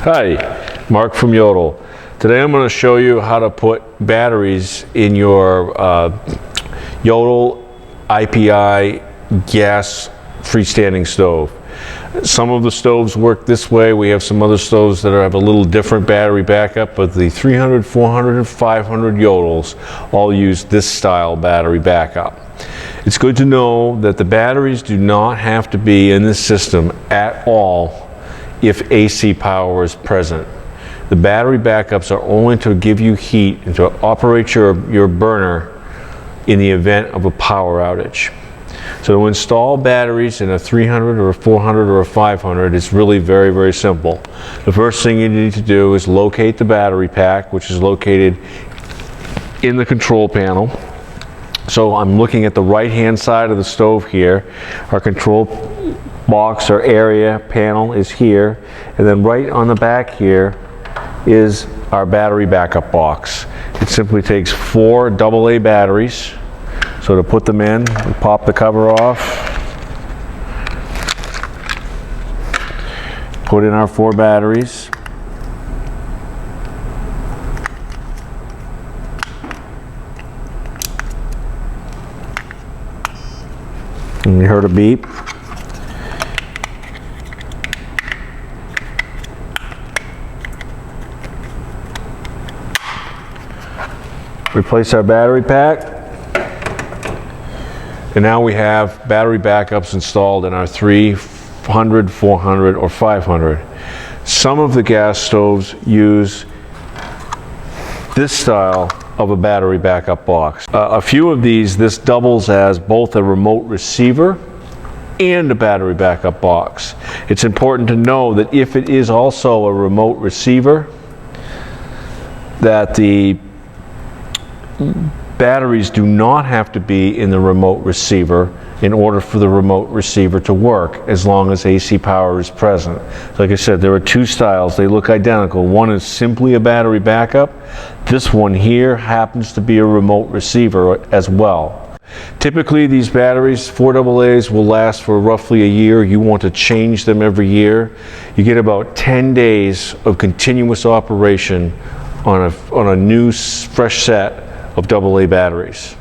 Hi, Mark from Jøtul. Today I'm going to show you how to put batteries in your Jøtul IPI gas freestanding stove. Some of the stoves work this way. We have some other stoves that have a little different battery backup, but the 300, 400, and 500 Jøtuls all use this style battery backup. It's good to know that the batteries do not have to be in this system at all if AC power is present. The battery backups are only to give you heat and to operate your burner in the event of a power outage. So to install batteries in a 300 or a 400 or a 500 is really very, very simple. The first thing you need to do is locate the battery pack, which is located in the control panel. So I'm looking at the right hand side of the stove here. Our control box or area panel is here, and then right on the back here is our battery backup box. It simply takes 4 AA batteries. So to put them in, we pop the cover off, put in our 4 batteries. And you heard a beep. Replace our battery pack, and now we have battery backups installed in our 300, 400, or 500. Some of the gas stoves use this style of a battery backup box. A few of these, this doubles as both a remote receiver and a battery backup box. It's important to know that if it is also a remote receiver, that the batteries do not have to be in the remote receiver in order for the remote receiver to work, as long as AC power is present. Like I said, there are 2 styles. They look identical. One is simply a battery backup. This one here happens to be a remote receiver as well. Typically these batteries, 4 AA's, will last for roughly a year. You want to change them every year. You get about 10 days of continuous operation on a new fresh set of AA batteries.